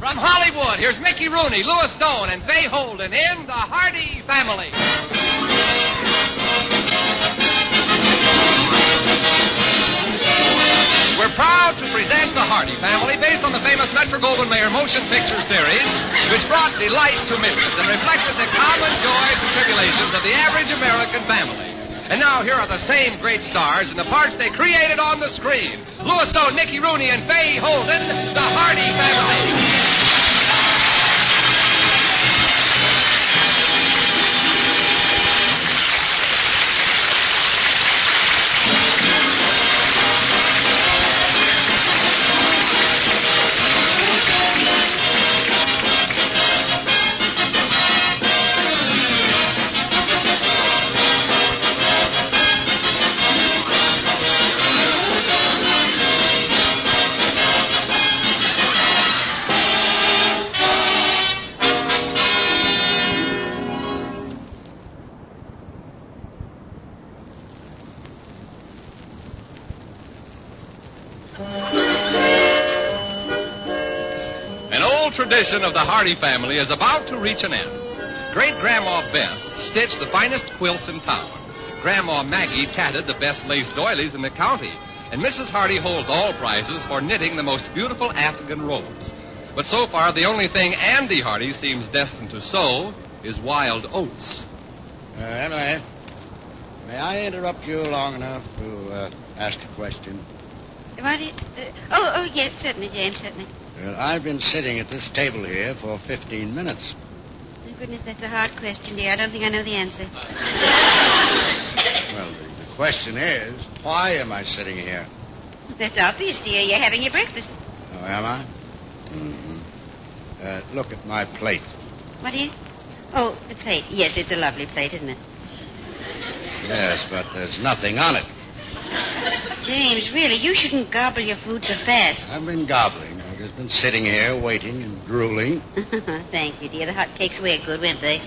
From Hollywood, here's Mickey Rooney, Louis Stone, and Fay Holden in The Hardy Family. We're proud to present The Hardy Family, based on the famous Metro-Goldwyn-Mayer motion picture series, which brought delight to millions and reflected the common joys and tribulations of the average American family. And now here are the same great stars in the parts they created on the screen. Louis Stone, Mickey Rooney, and Fay Holden, The Hardy Family. Tradition of the Hardy family is about to reach an end. Great-Grandma Bess stitched the finest quilts in town. Grandma Maggie tatted the best lace doilies in the county. And Mrs. Hardy holds all prizes for knitting the most beautiful Afghan robes. But so far, the only thing Andy Hardy seems destined to sew is wild oats. Emily, may I interrupt you long enough to ask a question? Yes, certainly, James, certainly. Well, I've been sitting at this table here for 15 minutes. My goodness, that's a hard question, dear. I don't think I know the answer. Well, the question is, why am I sitting here? That's obvious, dear. You're having your breakfast. Oh, am I? Mm-hmm. Look at my plate. What is? Oh, the plate. Yes, it's a lovely plate, isn't it? Yes, but there's nothing on it. James, really, you shouldn't gobble your food so fast. I've been gobbling. I've just been sitting here waiting and drooling. Thank you, dear. The hot cakes were good, weren't they?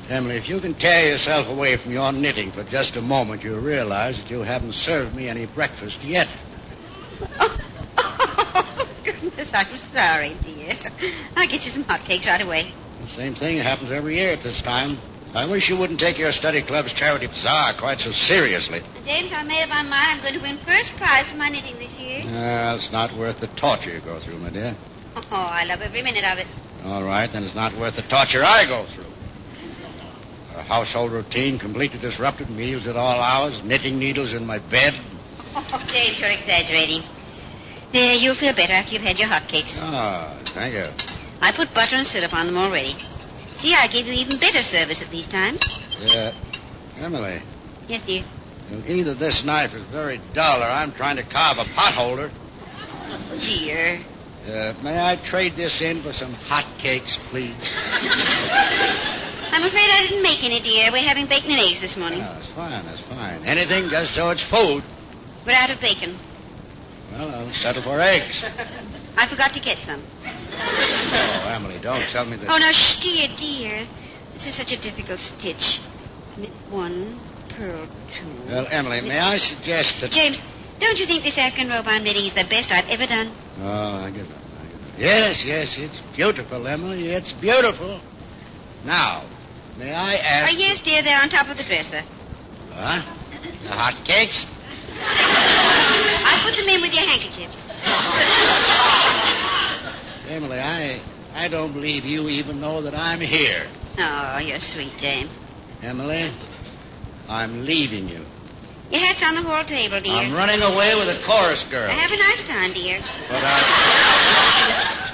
Emily, if you can tear yourself away from your knitting for just a moment, you'll realize that you haven't served me any breakfast yet. Oh, goodness, I'm sorry, dear. I'll get you some hot cakes right away. The same thing happens every year at this time. I wish you wouldn't take your study club's charity bazaar quite so seriously. James, I made up my mind I'm going to win first prize for my knitting this year. It's not worth the torture you go through, my dear. Oh, I love every minute of it. All right, then it's not worth the torture I go through. A household routine completely disrupted, meals at all hours, knitting needles in my bed. Oh, James, you're exaggerating. There, you'll feel better after you've had your hotcakes. Oh, thank you. I put butter and syrup on them already. See, I gave you even better service at these times. Emily. Yes, dear. Either this knife is very dull or I'm trying to carve a potholder. Dear. May I trade this in for some hot cakes, please? I'm afraid I didn't make any, dear. We're having bacon and eggs this morning. That's fine. Anything just so it's food. We're out of bacon. Well, I'll settle for eggs. I forgot to get some. Oh, Emily, don't tell me that... Oh, no, dear. This is such a difficult stitch. Knit one, purl two. Well, Emily, may I suggest that... James, don't you think this Afghan robe I'm knitting is the best I've ever done? Oh, I give up. Yes, it's beautiful, Emily. It's beautiful. Now, may I ask... Yes, dear, they're on top of the dresser. What? The hot cakes? I put them in with your handkerchiefs. Emily, I don't believe you even know that I'm here. Oh, you're sweet, James. Emily, I'm leaving you. Your hat's on the hall table, dear. I'm running away with a chorus girl. Have a nice time, dear. But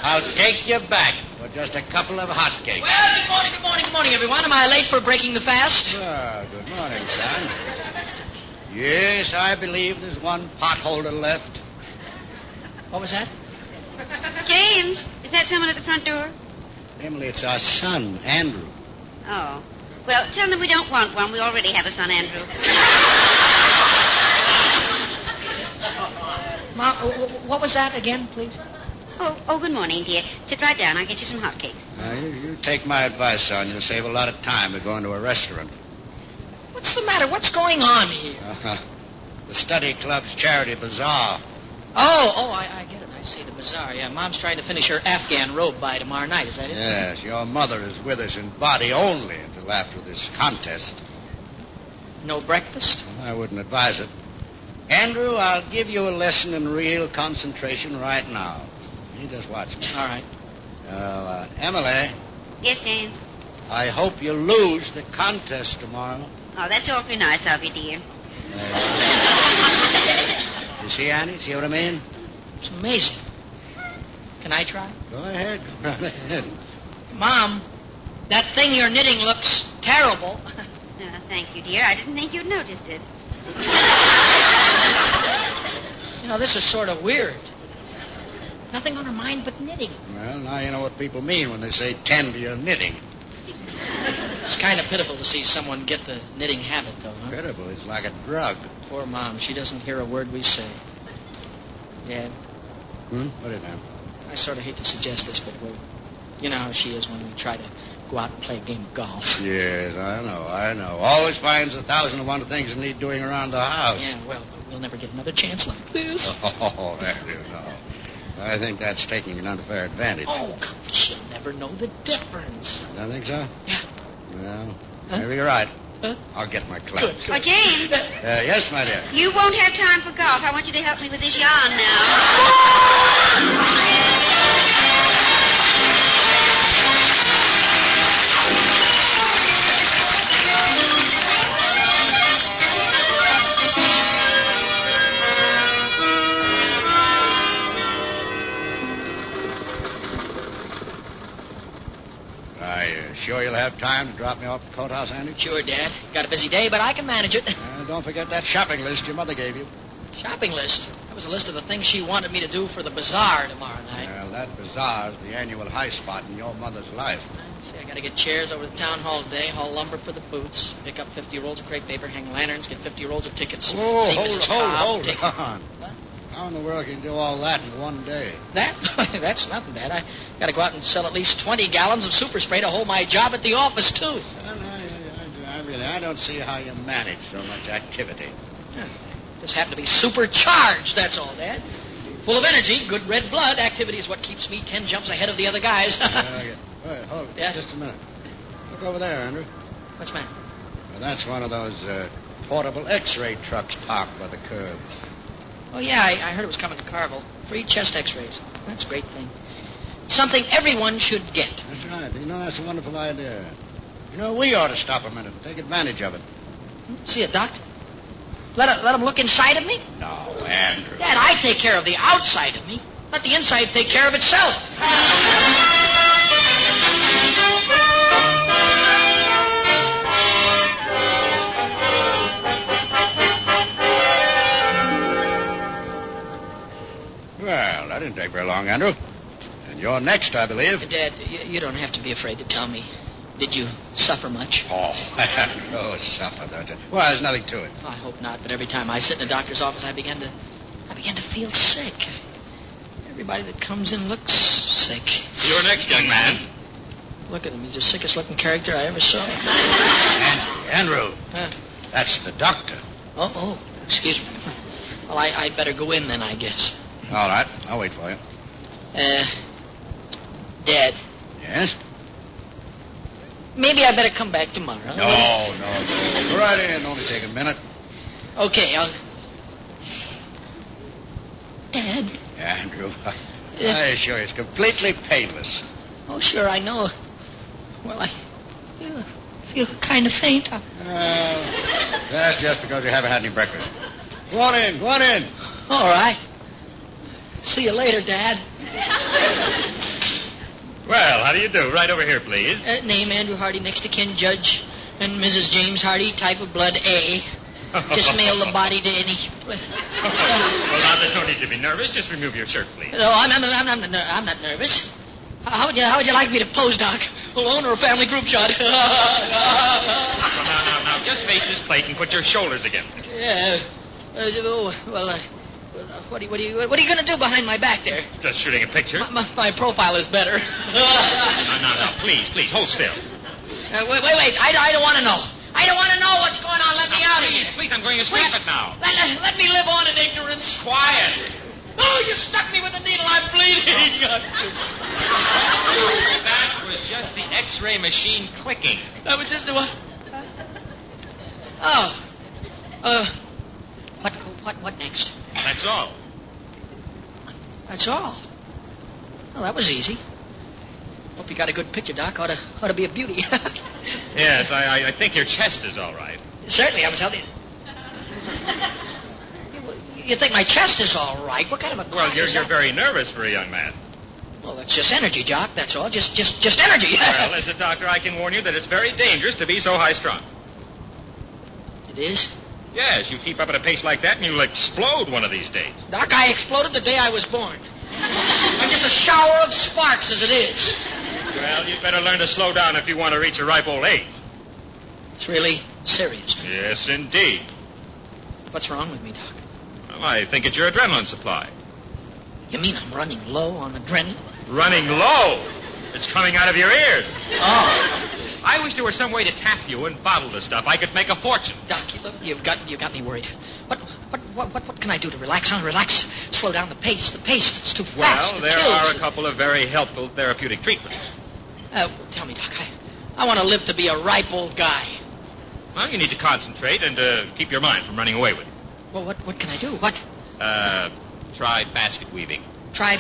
I'll take you back for just a couple of hotcakes. Well, good morning, everyone. Am I late for breaking the fast? Good morning, son. Yes, I believe there's one potholder left. What was that? James, is that someone at the front door? Emily, it's our son, Andrew. Oh. Well, tell them we don't want one. We already have a son, Andrew. Mom, what was that again, please? Oh, good morning, dear. Sit right down. I'll get you some hotcakes. You take my advice, son. You'll save a lot of time by going to a restaurant. What's the matter? What's going on here? The study club's charity bazaar. Oh, I get it. I see. The bazaar. bazaar, yeah. Mom's trying to finish her Afghan robe by tomorrow night. Is that it? Yes, your mother is with us in body only until after this contest. No breakfast? I wouldn't advise it. Andrew, I'll give you a lesson in real concentration right now. You just watch me. All right. Emily, Yes, James. I hope you lose the contest tomorrow. Oh, that's awfully nice of you, dear. You see, Annie? See what I mean? It's amazing. Can I try? Go ahead. Go right ahead. Mom, that thing you're knitting looks terrible. Thank you, dear. I didn't think you'd noticed it. You know, this is sort of weird. Nothing on her mind but knitting. Well, now you know what people mean when they say tend to your knitting. It's kind of pitiful to see someone get the knitting habit, though, huh? Incredible. It's like a drug. Poor Mom. She doesn't hear a word we say. Dad, What is that? I sort of hate to suggest this, but you know how she is when we try to go out and play a game of golf. Yes, I know. Always finds 1,001 things that need doing around the house. Yeah, well, but we'll never get another chance like this. Oh, Andrew, no. I think that's taking an unfair advantage. Oh, come, she'll never know the difference. Don't think so? Yeah. Well, Huh? maybe you're right. Huh? I'll get my clubs. Good. James, Yes, my dear. you won't have time for golf. I want you to help me with this yarn now. Sure you'll have time to drop me off at the courthouse, Andy? Sure, Dad. Got a busy day, but I can manage it. Don't forget that shopping list your mother gave you. Shopping list? That was a list of the things she wanted me to do for the bazaar tomorrow night. Well, that bazaar's the annual high spot in your mother's life. See, I got to get chairs over to the town hall today, haul lumber for the booths, pick up 50 rolls of crepe paper, hang lanterns, get 50 rolls of tickets. Oh, see hold Mrs. Cobb, take- on. What? How in the world can you do all that in one day? That? That's nothing, Dad. I got to go out and sell at least 20 gallons of super spray to hold my job at the office, too. I don't see how you manage so much activity. Yeah. Just happen to be supercharged, that's all, Dad. Full of energy, good red blood. Activity is what keeps me 10 jumps ahead of the other guys. Wait, hold it. Yeah? Just a minute. Look over there, Andrew. What's the matter? Well, that's one of those portable X-ray trucks parked by the curb. Oh, yeah, I heard it was coming to Carville. Free chest x-rays. That's a great thing. Something everyone should get. That's right. You know, that's a wonderful idea. You know, we ought to stop a minute and take advantage of it. See a doctor? Let him look inside of me? No, Andrew. Dad, I take care of the outside of me. Let the inside take care of itself. Well, that didn't take very long, Andrew. And you're next, I believe. Dad, you don't have to be afraid to tell me. Did you suffer much? Oh, no, suffer, don't you? Well, there's nothing to it. I hope not, but every time I sit in the doctor's office, I begin to feel sick. Everybody that comes in looks sick. You're next, young man. Look at him. He's the sickest-looking character I ever saw. Andrew. Huh? That's the doctor. Oh, excuse me. Well, I'd better go in then, I guess. All right, I'll wait for you. Dad, Yes? maybe I better come back tomorrow. No. Go right in. Only take a minute. Okay, I'll... Dad? Andrew, I assure you, it's completely painless. Oh, sure, I know. Well, I feel kind of faint. That's just because you haven't had any breakfast. Go on in. All right. See you later, Dad. Well, how do you do? Right over here, please. Name Andrew Hardy, next to kin Judge and Mrs. James Hardy, type of blood A. Just mail the body to any... Well, now, there's no need to be nervous. Just remove your shirt, please. No, I'm not nervous. How would you like me to pose, Doc? Alone or a family group shot? Now, just face this plate and put your shoulders against it. Yeah. What are you going to do behind my back there? Just shooting a picture. My profile is better. No, please, hold still. Wait. I don't want to know. I don't want to know what's going on. Let me out of here. Please, I'm going to snap it now. Let me live on in ignorance. Quiet. Oh, you stuck me with a needle. I'm bleeding. X-ray machine clicking. That was just a what? What next? That's all. That's all. Well, that was easy. Hope you got a good picture, Doc. Ought to be a beauty. Yes, I think your chest is all right. Certainly, I was telling you. You think my chest is all right? What kind of a... Well, you're very nervous for a young man. Well, that's just energy, Jock. That's all. Just energy. Well, as a doctor, I can warn you that it's very dangerous to be so high-strung. It is? Yes, you keep up at a pace like that and you'll explode one of these days. Doc, I exploded the day I was born. I'm just a shower of sparks as it is. Well, you'd better learn to slow down if you want to reach a ripe old age. It's really serious. Yes, indeed. What's wrong with me, Doc? Well, I think it's your adrenaline supply. You mean I'm running low on adrenaline? Running low. It's coming out of your ears. Oh. I wish there were some way to tap you and bottle the stuff. I could make a fortune. Doc, you've got me worried. What can I do to relax? Relax. Slow down the pace. It's too fast. Well, there are a couple of very helpful therapeutic treatments. Tell me, Doc. I want to live to be a ripe old guy. Well, you need to concentrate and keep your mind from running away with it. Well, what can I do? What? Try basket weaving. Try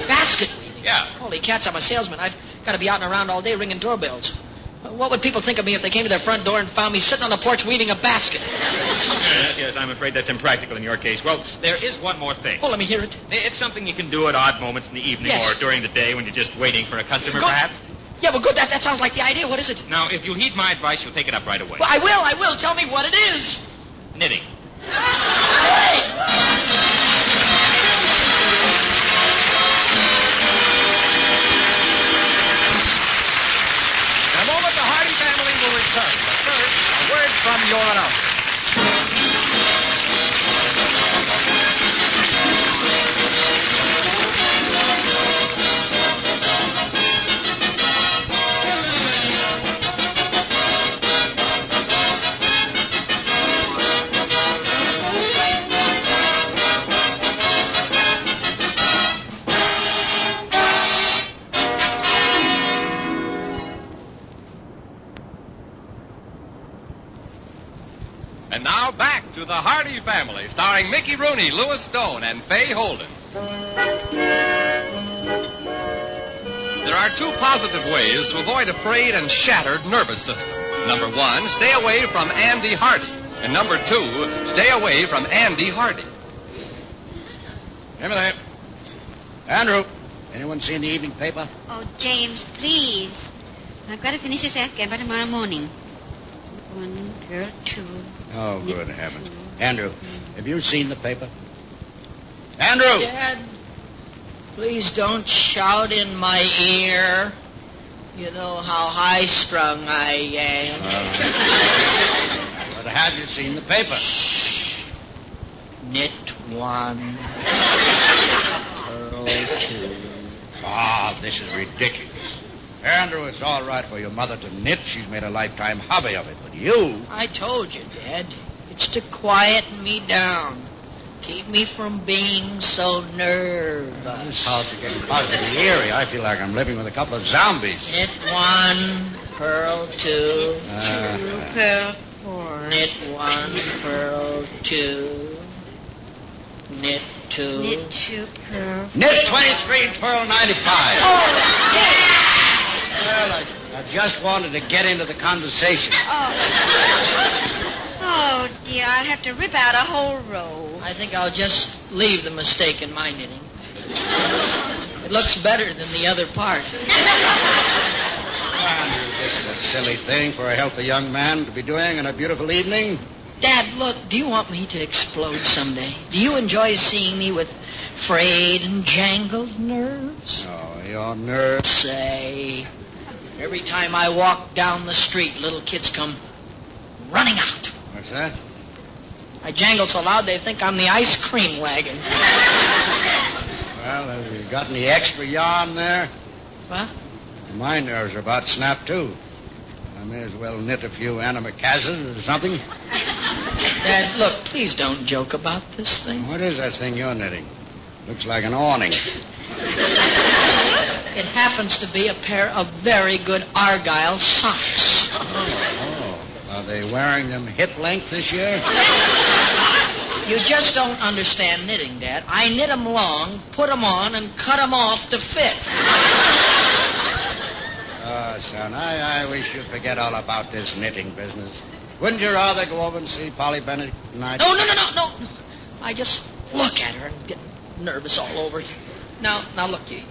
basket weaving? Yeah. Holy cats, I'm a salesman. I've got to be out and around all day ringing doorbells. What would people think of me if they came to their front door and found me sitting on the porch weaving a basket? Yes, I'm afraid that's impractical in your case. Well, there is one more thing. Oh, let me hear it. It's something you can do at odd moments in the evening Yes. or during the day when you're just waiting for a customer, Good. perhaps. Yeah, well, good. That sounds like the idea. What is it? Now, if you'll heed my advice, you'll take it up right away. Well, I will. Tell me what it is. Knitting. In a moment, the Hardy family will return. But first, a word from your announcer. And now back to the Hardy family, starring Mickey Rooney, Louis Stone, and Fay Holden. There are two positive ways to avoid a frayed and shattered nervous system. Number one, stay away from Andy Hardy. And number two, stay away from Andy Hardy. Give me there. Andrew, anyone seen the evening paper? Oh, James, please. I've got to finish this Afghan by tomorrow morning. One, girl, two. Oh, good heavens. Andrew, have you seen the paper? Andrew! Dad, please don't shout in my ear. You know how high-strung I am. But have you seen the paper? Knit one. Purl two. Ah, this is ridiculous. Andrew, it's all right for your mother to knit. She's made a lifetime hobby of it. But you... I told you, Dad. It's to quiet me down. Keep me from being so nervous. This house is getting positively eerie. I feel like I'm living with a couple of zombies. Knit one, purl two. Two, pearl, four. Knit one, purl two. Knit two. Knit two, pearl. Knit 23 and pearl 95. Oh, Dad! Well, I just wanted to get into the conversation. Oh, dear, I'll have to rip out a whole row. I think I'll just leave the mistake in my knitting. It looks better than the other part. Andrew, this is a silly thing for a healthy young man to be doing on a beautiful evening. Dad, look, do you want me to explode someday? Do you enjoy seeing me with frayed and jangled nerves? Oh, your nerves. Say, every time I walk down the street, little kids come running out. What's that? I jangle so loud they think I'm the ice cream wagon. Well, have you got any extra yarn there? What? My nerves are about snapped, too. I may as well knit a few antimacassars or something. Dad, look, please don't joke about this thing. What is that thing you're knitting? Looks like an awning. It happens to be a pair of very good Argyle socks. Oh. Are they wearing them hip length this year? You just don't understand knitting, Dad. I knit 'em long, put 'em on, and cut 'em off to fit. Oh, son, I wish you'd forget all about this knitting business. Wouldn't you rather go over and see Polly Bennett tonight? No. I just look at her and get nervous all over. Now look, you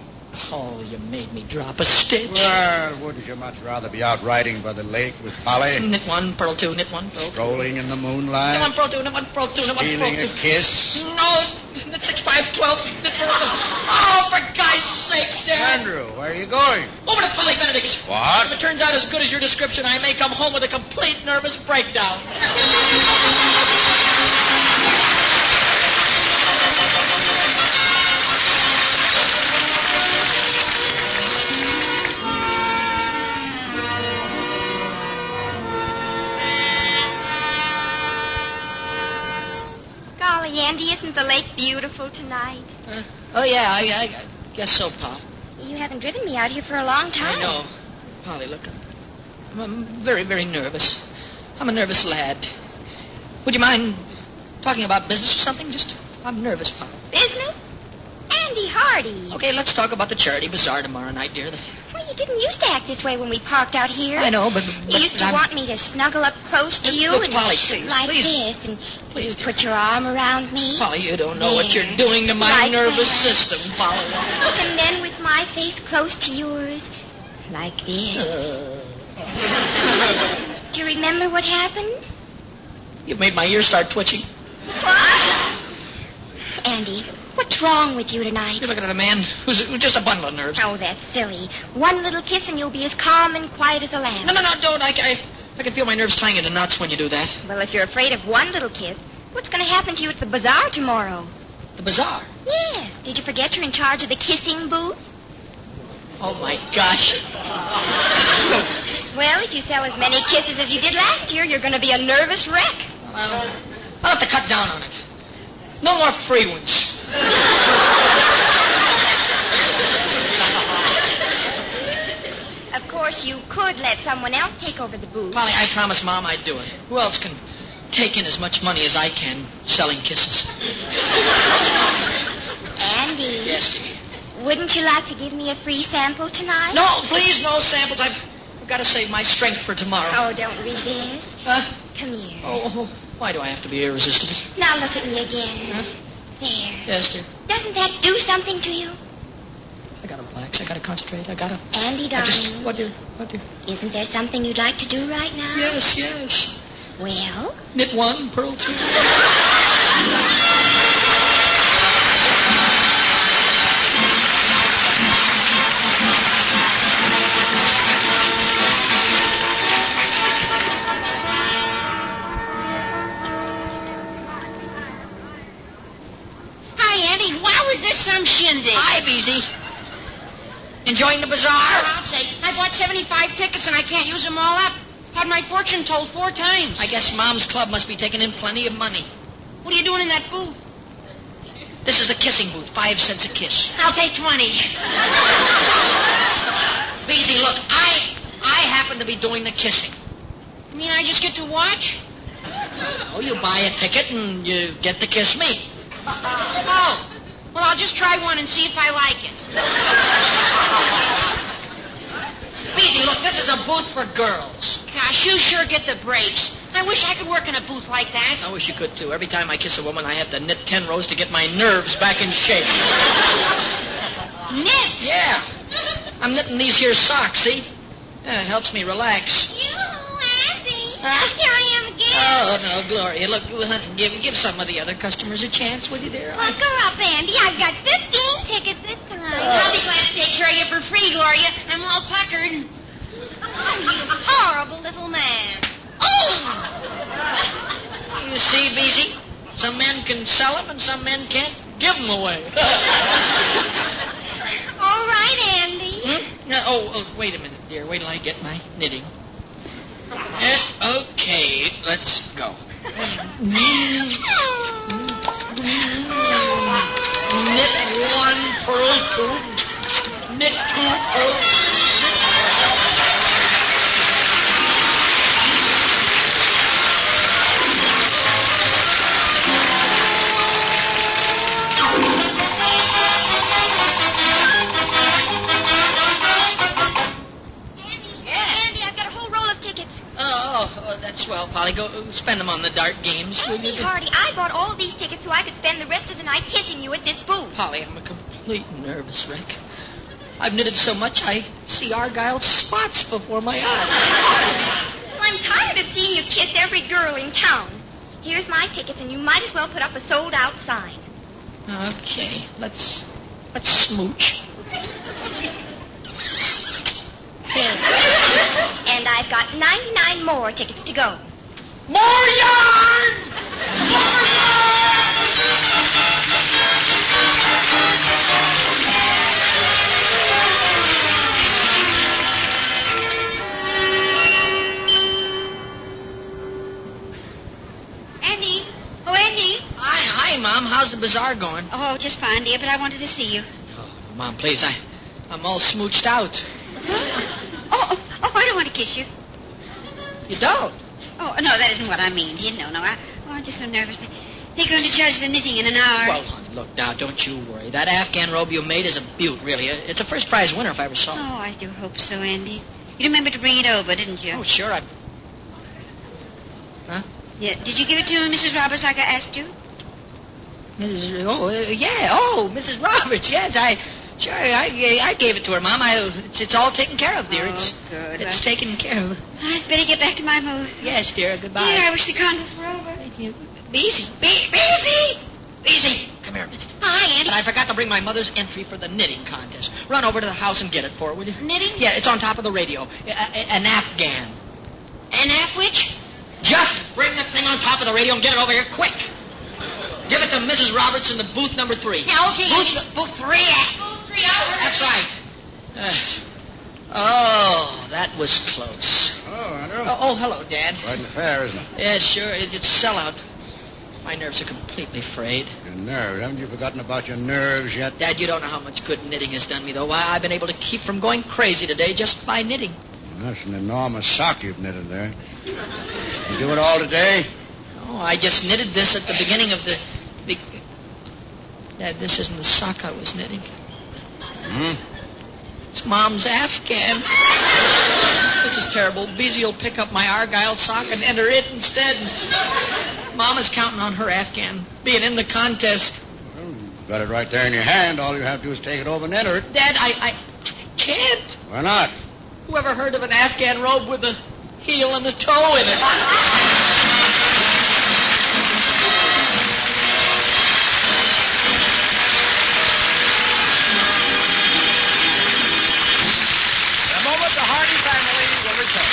made me drop a stitch. Well, wouldn't you much rather be out riding by the lake with Polly? Knit one, purl two, knit one, purl two. Strolling in the moonlight? Knit one, purl two, knit one, purl two, knit one, purl Stealing two. a kiss? No, knit 6, 5, 12, knit purl two. Oh, for God's sake, Dad. Andrew, where are you going? Over to Polly Benedict's. What? If it turns out as good as your description, I may come home with a complete nervous breakdown. Golly, Andy, isn't the lake beautiful tonight? Yeah, I guess so, Pop. You haven't driven me out here for a long time. I know. Polly, look, I'm very, very nervous. I'm a nervous lad. Would you mind talking about business or something? I'm nervous, Pop. Business? Andy Hardy. Okay, let's talk about the charity bazaar tomorrow night, dear. Well, you didn't used to act this way when we parked out here. I know, but You used to want me to snuggle up close to you Look, and Polly, please, like please. this, and Please, you dear. put your arm around me. Polly, you don't know what There. you're doing to my Like nervous that. system, Polly. And then with my face close to yours, like this. Do you remember what happened? You've made my ears start twitching. What? Andy, what's wrong with you tonight? You're looking at a man who's just a bundle of nerves. Oh, that's silly. One little kiss and you'll be as calm and quiet as a lamb. No, don't. I can feel my nerves tying into knots when you do that. Well, if you're afraid of one little kiss, what's going to happen to you at the bazaar tomorrow? The bazaar. Yes. Did you forget you're in charge of the kissing booth? Oh, my gosh. Well, if you sell as many kisses as you did last year, you're going to be a nervous wreck. I'll have to cut down on it. No more free ones. Of course, you could let someone else take over the booth. Polly, I promised Mom I'd do it. Who else can take in as much money as I can selling kisses? Andy. Yes, dear. Wouldn't you like to give me a free sample tonight? No, please, no samples. I've got to save my strength for tomorrow. Oh, don't resist. Huh? Come here. Oh, why do I have to be irresistible? Now look at me again. Huh? There. Yes, dear. Doesn't that do something to you? I gotta relax. I gotta concentrate. Andy, darling. What, dear? Isn't there something you'd like to do right now? Yes. Well? Knit one, purl two. Hi, Andy. Wow, is this some shindig? Hi, Beezy. Enjoying the bazaar? I'll say. I bought 75 tickets and I can't use them all up. Had my fortune told 4 times. I guess Mom's club must be taking in plenty of money. What are you doing in that booth? This is the kissing booth. 5 cents a kiss. I'll take 20. Beezy, look, I happen to be doing the kissing. You mean I just get to watch? Oh, you buy a ticket and you get to kiss me. Oh. Well, I'll just try one and see if I like it. Beezy, look, this is a booth for girls. Gosh, you sure get the breaks. I wish I could work in a booth like that. I wish you could, too. Every time I kiss a woman, I have to knit 10 rows to get my nerves back in shape. Knit? Yeah. I'm knitting these here socks, see? Yeah, it helps me relax. You, Andy. Huh? Here I am again. Oh, no, Gloria. Look, honey, give some of the other customers a chance, will you, dear? Buckle up, Andy. I've got 15 tickets this time. I'll be glad to take care of you for free, Gloria. I'm all puckered. Oh, you horrible little man. You see, Beezy? Some men can sell them and some men can't give them away. All right, Andy. No, wait a minute, dear. Wait till I get my knitting. Okay, let's go. Knit one, purl two, knit two, Polly. Go spend them on the dart games, will you? Hey, Hardy, I bought all these tickets so I could spend the rest of the night kissing you at this booth. Polly, I'm a complete nervous wreck. I've knitted so much I see Argyle spots before my eyes. Well, I'm tired of seeing you kiss every girl in town. Here's my tickets, and you might as well put up a sold-out sign. Okay, let's smooch. And I've got 99 more tickets to go. More yarn! More yarn! Andy. Oh, Andy. Hi, Mom. How's the bazaar going? Oh, just fine, dear, but I wanted to see you. Oh, Mom, please, I'm all smooched out. Oh, I don't want to kiss you. You don't? Oh, no, that isn't what I mean. No, I'm just so nervous. They're going to judge the knitting in an hour. Well, honey, look, now, don't you worry. That Afghan robe you made is a beaut, really. It's a first prize winner if I ever saw it. Oh, I do hope so, Andy. You remembered to bring it over, didn't you? Oh, sure, Huh? Yeah. Did you give it to Mrs. Roberts like I asked you? Mrs. Roberts, yes, I gave it to her, Mom. It's all taken care of, dear. Oh, good. It's taken care of. I'd better get back to my booth. Yes, dear, goodbye. Dear, I wish the contest were over. Thank you. Beezy! Come here a minute. Hi, Andy. And I forgot to bring my mother's entry for the knitting contest. Run over to the house and get it for her, will you? Knitting? Yeah, it's on top of the radio. An Afghan. An which? Just bring the thing on top of the radio and get it over here quick. Give it to Mrs. Roberts in the booth number 3. Yeah, okay. Booth 3. Booth 3 out. That's right. That was close. Oh, Andrew. Oh, hello, Dad. Quite an affair, isn't it? Yeah, sure. It's sellout. My nerves are completely frayed. Your nerves. Haven't you forgotten about your nerves yet? Dad, you don't know how much good knitting has done me, though. Why, I've been able to keep from going crazy today just by knitting. That's an enormous sock you've knitted there. You do it all today? Oh, I just knitted this at the beginning of the... Dad, this isn't the sock I was knitting. It's Mom's Afghan. This is terrible. Beezy will pick up my Argyle sock and enter it instead. Mom is counting on her Afghan being in the contest. Well, you've got it right there in your hand. All you have to do is take it over and enter it. Dad, I can't. Why not? Who ever heard of an Afghan robe with a heel and a toe in it? The Hardy family will return.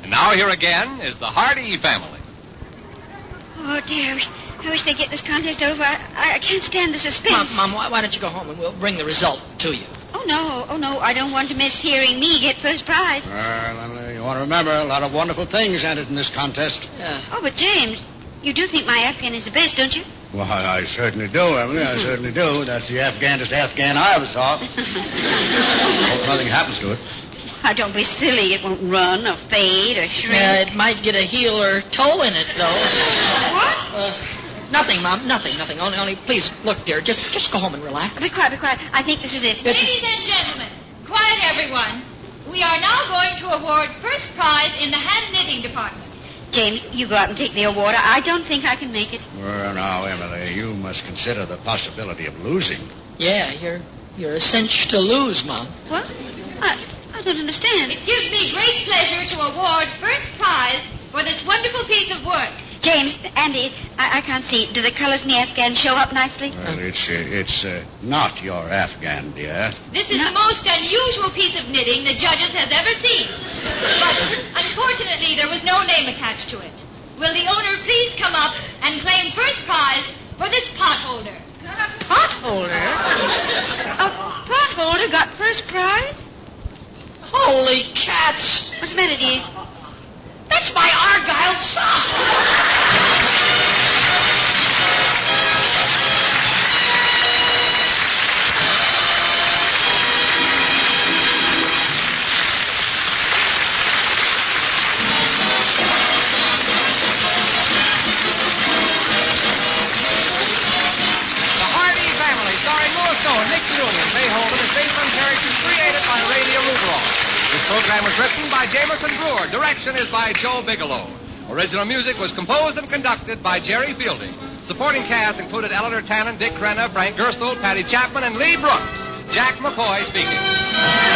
And now here again is the Hardy family. Oh, dear. I wish they'd get this contest over. I can't stand the suspense. Mom, why don't you go home and we'll bring the result to you? Oh, no. I don't want to miss hearing me get first prize. Well, you want to remember, a lot of wonderful things entered in this contest. Oh, but James, you do think my Afghan is the best, don't you? Well, I certainly do, Emily. I certainly do. That's the Afghanest Afghan I ever saw. Hope nothing happens to it. Oh, don't be silly. It won't run or fade or shrink. Yeah, it might get a heel or toe in it, though. What? Nothing, Mom. Nothing. Only, please, look, dear, just go home and relax. Be quiet. I think this is it. Ladies and gentlemen, quiet everyone. We are now going to award first prize in the hand knitting department. James, you go out and take the award. I don't think I can make it. Well, now, Emily, you must consider the possibility of losing. Yeah, you're a cinch to lose, Mom. What? I don't understand. It gives me great pleasure to award first prize for this wonderful piece of work. James, Andy, I can't see. Do the colors in the Afghan show up nicely? Well, it's not your Afghan, dear. This is the most unusual piece of knitting the judges has ever seen. But unfortunately, there was no name attached to it. Will the owner please come up and claim first prize for this pot holder? Pot holder? A pot holder got first prize? Oh, Holy cats! What's the matter, dear? That's my Argyle sock! Nick Julian, Fay Holden, is based on characters created by Radio Rudolph. This program was written by Jameson Brewer. Direction is by Joe Bigelow. Original music was composed and conducted by Jerry Fielding. Supporting cast included Eleanor Tannen, Dick Crenna, Frank Gerstle, Patty Chapman, and Lee Brooks. Jack McCoy speaking.